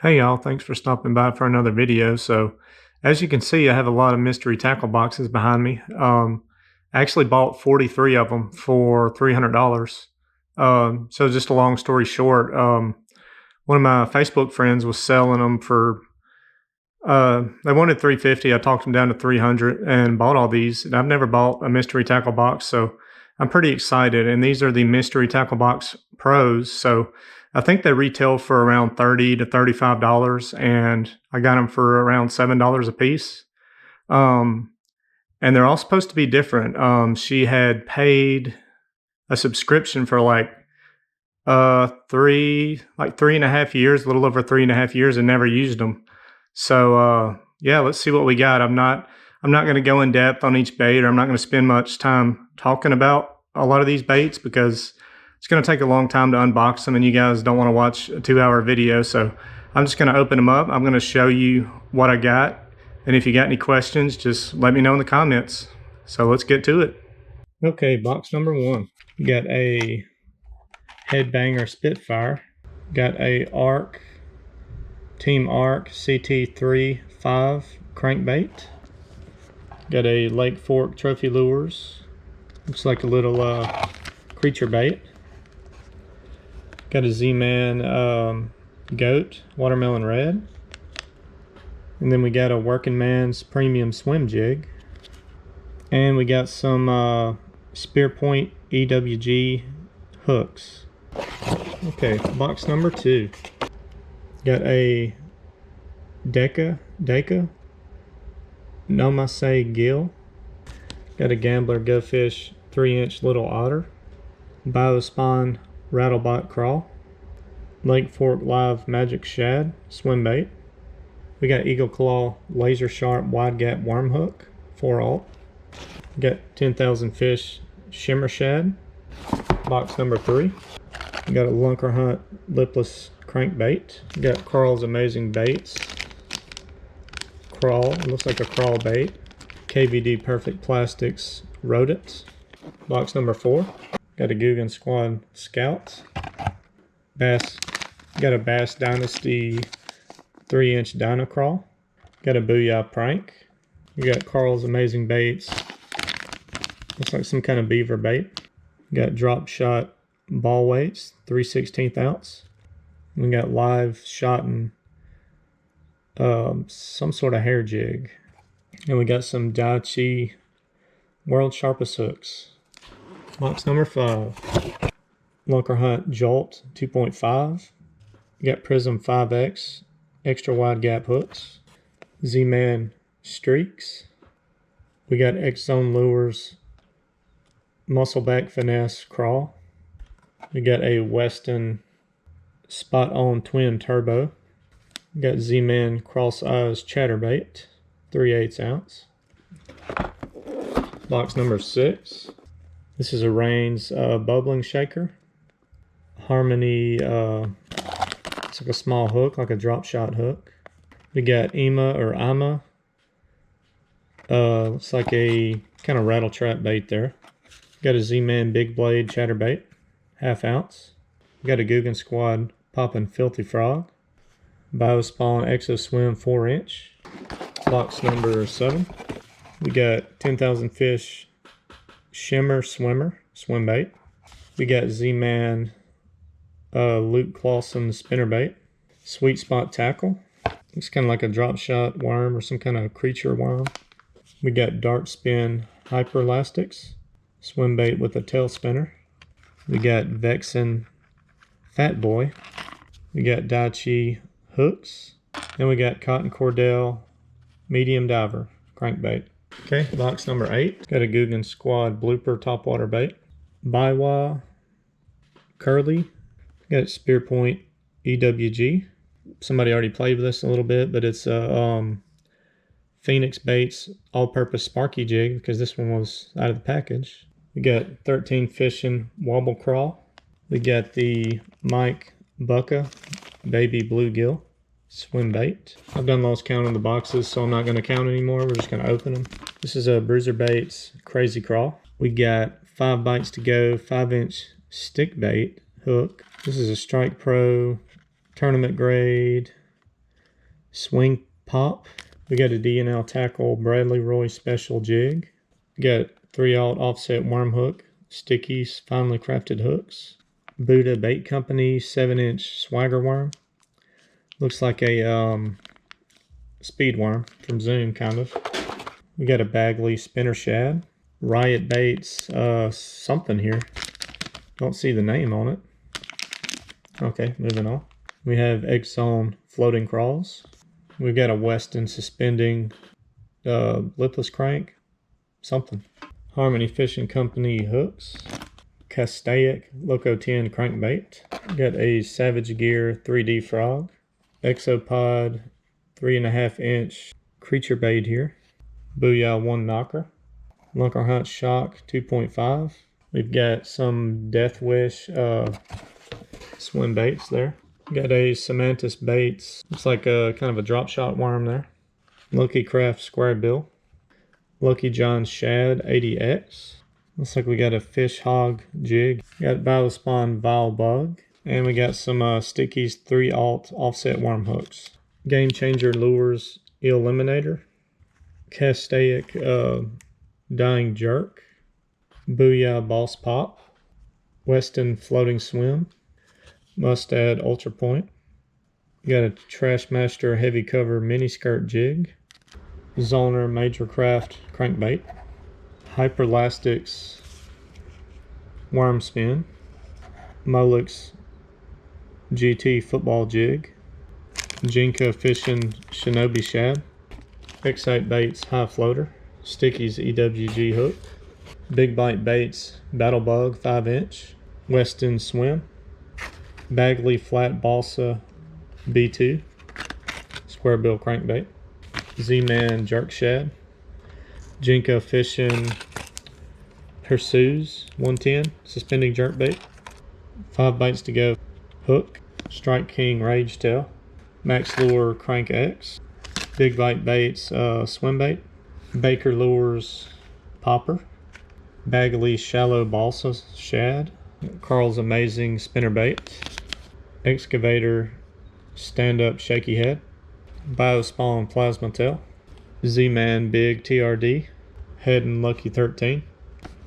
Hey y'all, thanks for stopping by for another video. So, as you can see, I have a lot of mystery tackle boxes behind me. I actually bought 43 of them for $300. So just a long story short, one of my Facebook friends was selling them for they wanted 350. I talked them down to 300 and bought all these. And I've never bought a mystery tackle box, so I'm pretty excited. And these are the mystery tackle box pros. So I think they retail for around $30 to $35, and I got them for around $7 a piece. Um, and they're all supposed to be different. She had paid a subscription for like 3.5 years, a little over 3.5 years, and never used them. So yeah, let's see what we got. I'm not going to go in depth on each bait, or I'm not going to spend much time talking about a lot of these baits because it's going to take a long time to unbox them, and you guys don't want to watch a 2-hour video. So I'm just going to open them up. I'm going to show you what I got, and if you got any questions, just let me know in the comments. So let's get to it. Okay, box number one. You got a Headbanger Spitfire. Got a Team Arc CT3-5 crankbait. Got a Lake Fork Trophy Lures. Looks like a little creature bait. Got a Z-Man Goat Watermelon Red. And then we got a Working Man's Premium Swim Jig. And we got some Spearpoint EWG hooks. Okay, box number two. Got a Deka Nomase Gill. Got a Gambler Go Fish 3-inch Little Otter. Biospawn Rattlebot Crawl. Lake Fork Live Magic Shad Swim Bait. We got Eagle Claw Laser Sharp Wide Gap Worm Hook 4-aught. Got 10,000 Fish Shimmer Shad. Box number three. We got a Lunker Hunt Lipless Crankbait. We got Carl's Amazing Baits. Crawl, it looks like a crawl bait. KVD Perfect Plastics Rodents. Box number four. Got a Googan Squad Scout. Got a Bass Dynasty 3-inch Dino Crawl. Got a Booyah Prank. We got Carl's Amazing Baits. Looks like some kind of beaver bait. Got Drop Shot Ball Weights 3/16 ounce. We got Live Shot and some sort of hair jig. And we got some Daichi World Sharpest Hooks. Box number five. Lunker Hunt Jolt 2.5. We got Prism 5X extra wide gap hooks. Z-Man Streaks. We got X-Zone Lures Muscleback Finesse Crawl. We got a Weston Spot On Twin Turbo. We got Z-Man Cross Eyes Chatterbait 3/8 ounce. Box number six. This is a Rains bubbling shaker. Harmony, it's like a small hook, like a drop shot hook. We got Ima. Looks like a kind of rattle trap bait there. Got a Z-Man Big Blade Chatterbait, 1/2 ounce. We got a Googan Squad Poppin' Filthy Frog. Biospawn Exo Swim 4-inch. Box number seven. We got 10,000 Fish Shimmer Swimmer Swim Bait. We got Z-Man Luke Clawson Spinnerbait. Sweet Spot Tackle. Looks kind of like a drop shot worm or some kind of creature worm. We got Dark Spin Hyper Elastics. Swim bait with a tail spinner. We got Vexen Fat Boy. We got Daichi hooks. Then we got Cotton Cordell Medium Diver crankbait. Okay, box number eight. Got a Googan Squad Blooper Topwater bait. Biwa Curly. Got Spearpoint EWG. Somebody already played with this a little bit, but it's Phoenix Baits all-purpose Sparky jig because this one was out of the package. We got 13 Fishing Wobble Crawl. We got the Mike Bucka Baby Bluegill Swim Bait. I've done lost count on the boxes, so I'm not going to count anymore. We're just going to open them. This is a Bruiser Baits Crazy Crawl. We got 5 bites to go, 5-inch stick bait hook. This is a Strike Pro tournament grade Swing Pop. We got a D&L Tackle Bradley Roy Special Jig. We got 3/0 offset worm hook, stickies, finely crafted hooks. Buddha Bait Company 7-inch swagger worm. Looks like a speed worm from Zoom, kind of. We got a Bagley spinner shad. Riot Baits something here. Don't see the name on it. Okay, moving on. We have X-Zone floating crawls. We've got a Weston suspending lipless crank, something. Harmony Fishing Company hooks. Castaic Loco 10 crankbait. Got a Savage Gear 3D frog. Exopod 3.5-inch creature bait here. Booyah 1 knocker. Lunker Hunt Shock 2.5. We've got some Death Wish swim baits there. Got a Semantis Baits. Looks like a kind of a drop shot worm there. Lucky Craft Square Bill. Lucky John Shad 80X. Looks like we got a Fish Hog jig. Got Biospawn Vile Bug. And we got some Stickies 3/0 offset worm hooks. Game Changer Lures Eliminator. Castaic Dying Jerk. Booyah Boss Pop. Weston Floating Swim. Mustad Ultra Point. You got a Trashmaster Heavy Cover Mini Skirt Jig. Zoner Major Craft Crankbait. Hyperlastics Worm Spin. Molix GT Football Jig. Jinka Fishing Shinobi Shad. Excite Baits High Floater. Stickies EWG Hook. Big Bite Baits Battle Bug 5-inch. Weston Swim. Bagley Flat Balsa B2. Square Bill Crankbait. Z-Man Jerk Shad. Jinka Fishing Pursues 110 Suspending Jerkbait. 5 bites to go hook. Strike King Rage Tail. Max Lure Crank X. Big Bite Baits Swim Bait. Baker Lures Popper. Bagley Shallow Balsa Shad. Carl's Amazing Spinnerbait. Excavator Stand-Up Shaky Head. Biospawn Plasma Tail. Z-Man Big TRD. Head and Lucky 13.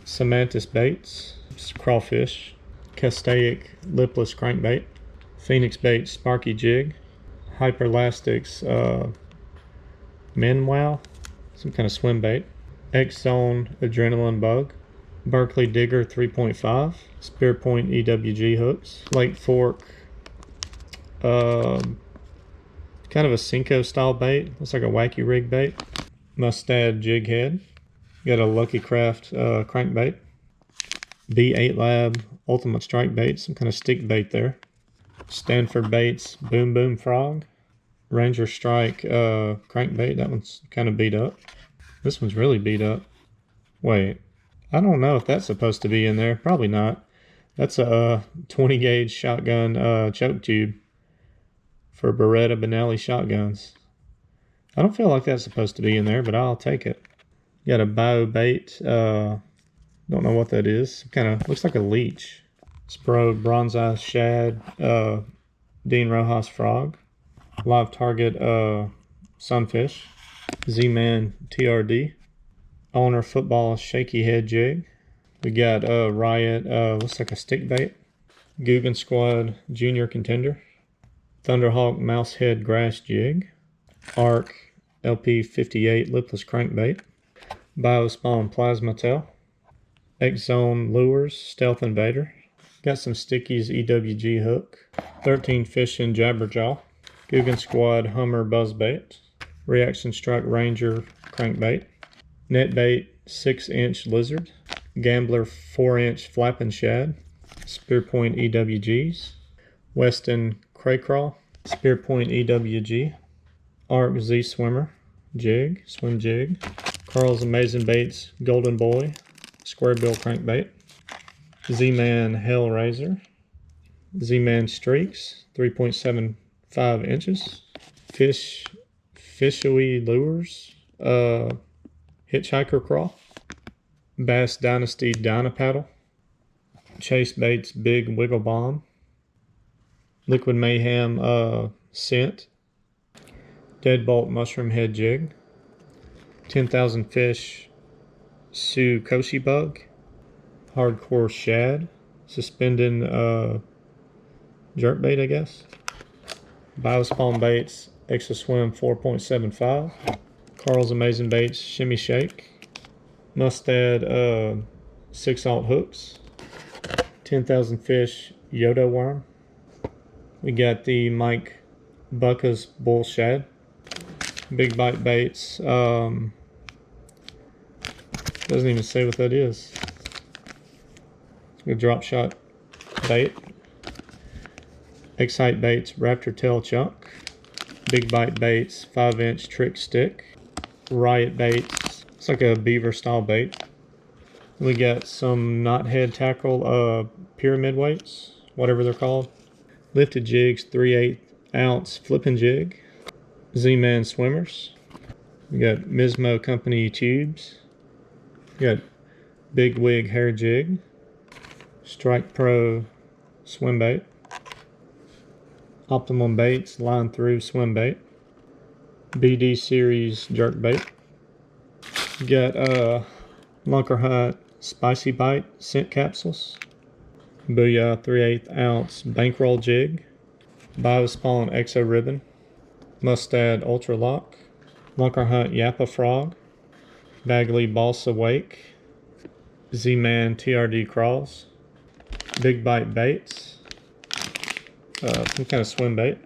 Semantis Baits. Crawfish. Castaic Lipless Crankbait. Phoenix Bait Sparky Jig. Hyperlastics Minwow. Some kind of swim bait. X-Zone Adrenaline Bug. Berkeley Digger 3.5. Spearpoint EWG hooks. Lake Fork kind of a Cinco style bait. Looks like a wacky rig bait. Mustad Jig Head. Got a Lucky Craft crankbait. B8 Lab Ultimate Strike Bait. Some kind of stick bait there. Stanford Baits Boom Boom Frog. Ranger Strike crankbait. That one's kind of beat up. This one's really beat up. Wait, I don't know if that's supposed to be in there. Probably not. That's a 20 gauge shotgun choke tube for Beretta Benelli shotguns. I don't feel like that's supposed to be in there, but I'll take it. Got a bio bait. Don't know what that is. Kind of looks like a leech. Spro Bronze Eye Shad. Dean Rojas Frog. Live Target Sunfish. Z-Man TRD. Owner Football Shaky Head Jig. We got Riot, looks like a stick bait. Guggen Squad Junior Contender. Thunderhawk Mouse Head Grass Jig. Arc LP58 Lipless Crankbait. Biospawn Plasma Tail. X-Zone Lures Stealth Invader. Got some Stickies EWG Hook. 13 Fishing Jabberjaw. Guggen Squad Hummer Buzzbait. Reaction Strike Ranger Crankbait. Netbait 6-inch Lizard. Gambler 4-inch Flappin' Shad. Spearpoint EWGs. Weston Craycrawl. Spearpoint EWG. Arc Z Swimmer Jig. Swim Jig. Carl's Amazing Baits Golden Boy. Square Bill Crankbait. Z-Man Hellraiser. Z-Man Streaks 3.75 inches. Fishery Lures. Hitchhiker Crawl. Bass Dynasty Dynapaddle. Chase Baits Big Wiggle Bomb. Liquid Mayhem Scent. Deadbolt mushroom head jig, 10,000 fish Tsukoshi bug, hardcore shad, suspending jerkbait, I guess. Biospawn baits, Extra Swim 4.75, Carl's Amazing Baits shimmy shake, Mustad 6-aught hooks, 10,000 fish Yodo worm. We got the Mike Bucka's bull shad, big bite baits. Doesn't even say what that is. A drop shot bait. Excite Baits Raptor Tail Chunk, Big Bite Baits 5-inch trick stick, Riot Baits, it's like a beaver style bait. We got some knothead tackle pyramid weights, whatever they're called. Lifted jigs 3/8 ounce flipping jig, Z-Man swimmers. We got Mismo Company tubes. We got Big Wig hair jig, Strike Pro swim bait, Optimum Baits line through swim bait, BD series jerk bait. We got Lunker Hunt spicy bite scent capsules, Booyah 3/8 ounce bankroll jig, Biospawn exo ribbon, Mustad ultra lock, Lunker Hunt Yappa frog, Bagley balsa wake, Z-Man TRD crawls, Big Bite baits, some kind of swim bait.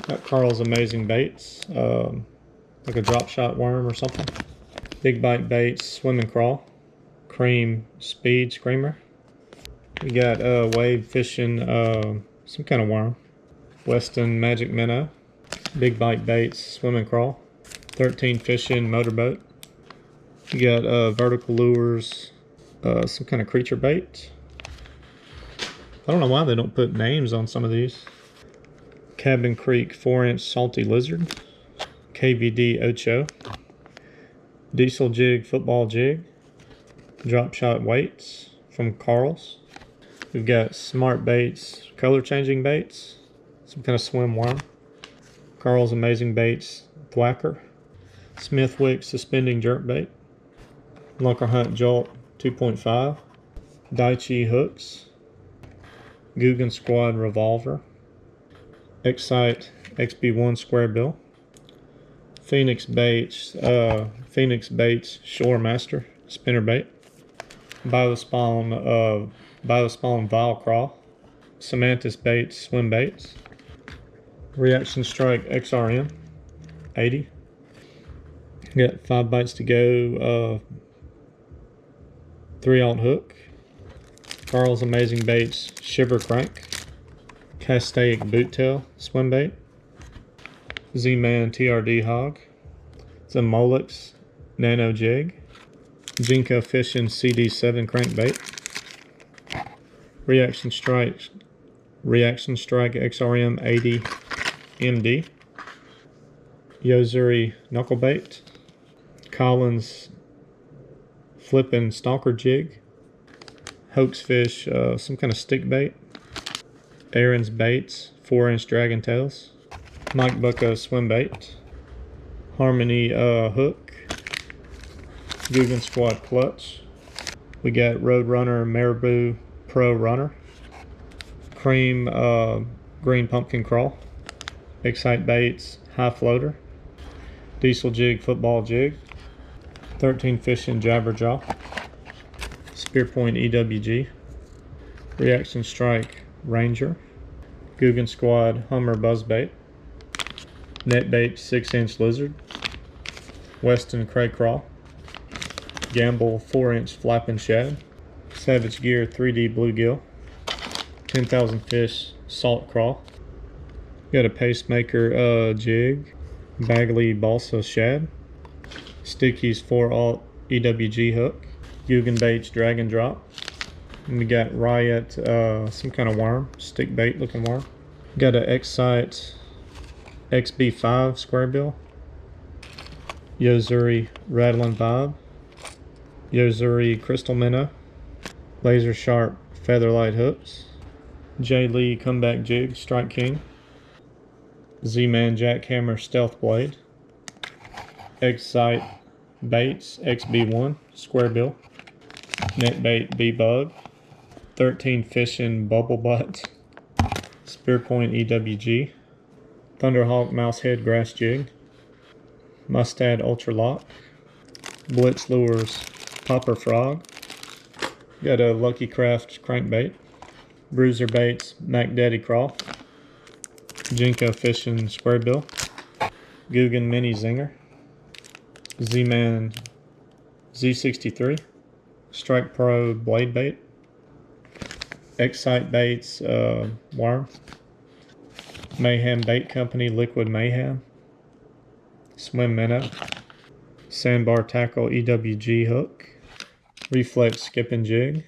Got Carl's Amazing Baits, like a drop shot worm or something. Big Bite baits, swim and crawl, Cream speed screamer. We got wave fishing, some kind of worm, Weston Magic Minnow. Big Bite baits, swim and crawl, 13 fishing motorboat. We got vertical lures, some kind of creature bait. I don't know why they don't put names on some of these. Cabin Creek 4-inch salty lizard, KVD Ocho, Diesel jig football jig, drop shot weights from Carl's. We've got Smart Baits color changing baits, some kind of swim worm, Carl's Amazing Baits thwacker, Smithwick suspending jerk bait, Lunker Hunt Jolt 2.5, Daichi hooks, Guggen Squad revolver, Excite XB1 square bill, Phoenix Baits Shore Master spinnerbait, Biospawn Vile Crawl, Semantis Baits swim baits, Reaction Strike XRM 80. Got 5 bites to go, 3-aught hook, Carl's Amazing Baits Shiver Crank, Castaic Boot Tail swim bait, Z-Man TRD hog, it's a Molex Nano jig, Jinko Fishing CD7 crankbait, Reaction Strike XRM 80 MD, Yozuri knucklebait, Collins flipping stalker jig, Hoax Fish some kind of stick bait, Aaron's Baits 4-inch dragon tails, Mike Bucka swim bait, Harmony hook, Guggen Squad clutch. We got Roadrunner Marabou Pro Runner, Cream green pumpkin crawl, Excite Baits high floater, Diesel jig football jig, 13 fishing jabberjaw, Spearpoint EWG, Reaction Strike Ranger, Guggen Squad Hummer buzzbait, Netbait 6-inch lizard, Weston Cray Crawl, Gamble 4-inch flapping shad, Savage Gear 3D bluegill, 10,000 fish salt crawl. Got a pacemaker jig, Bagley balsa shad, Sticky's 4-aught EWG hook, Guggen Baits drag and drop. And we got Riot some kind of worm, stick bait looking worm. Got a Excite XB5 square bill, Yozuri rattling vibe, Yozuri crystal minnow, Laser Sharp featherlight hooks, J Lee comeback jig Strike King, Z-Man jackhammer stealth blade, Excite Baits XB1 square bill, net bait B-Bug, 13 Fishing Bubble Butt, Spearpoint EWG, Thunderhawk Mouse Head Grass Jig, Mustad Ultra Lock, Blitz Lures Popper Frog, got a Lucky Craft crankbait, Bruiser Baits Mac Daddy Crawl, Jinko Fishing square bill, Googan Mini Zinger, Z-Man Z63, Strike Pro blade bait, Excite Baits worm, Mayhem Bait Company Liquid Mayhem, Swim Minnow, Sandbar Tackle EWG hook, Reflex Skip and Jig,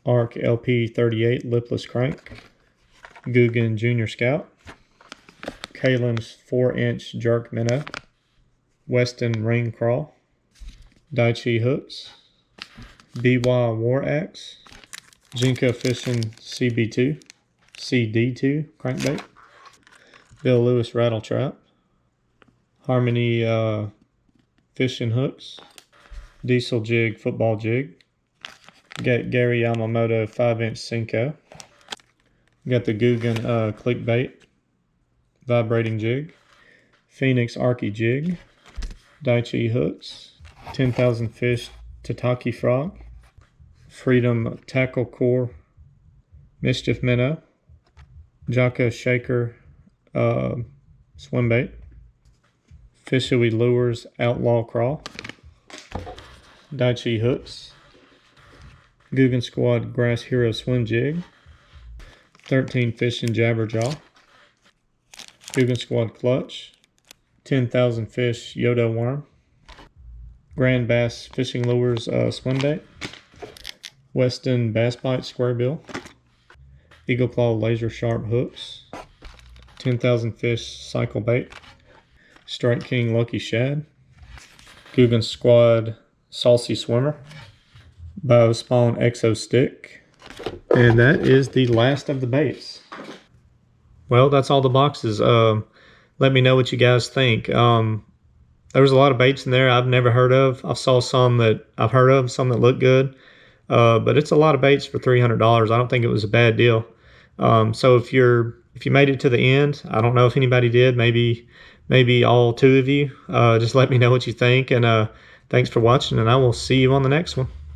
Arc LP38 lipless crank, Googan Junior Scout, Kalin's 4-inch jerk minnow, Weston Ring Crawl, Daichi hooks, BY War Axe, Jinko Fishing CB2, CD2 crankbait, Bill Lewis rattle trap, Harmony fishing hooks, Diesel jig football jig, got Gary Yamamoto 5-inch Senko, got the Googan clickbait vibrating jig, Phoenix Arky jig, Daichi hooks, 10,000 fish Tataki frog, Freedom tackle core mischief minnow, Jocko shaker swim bait, Fishery lures outlaw crawl, Daichi hooks, Googan Squad Grass Hero swim jig, 13 fishing jabberjaw, Googan Squad clutch, 10,000 fish Yodo worm, Grand Bass fishing lures swim bait, Weston bass bite square bill, Eagle Claw laser sharp hooks, 10,000 fish cycle bait, Strike King lucky shad, Googan Squad saucy swimmer, Biospawn exo stick, and that is the last of the baits. Well, that's all the boxes. Let me know what you guys think. There was a lot of baits in there I've never heard of. I saw some that I've heard of, some that look good. But it's a lot of baits for $300. I don't think it was a bad deal. So if you made it to the end, I don't know if anybody did, maybe all two of you, just let me know what you think. And thanks for watching, and I will see you on the next one.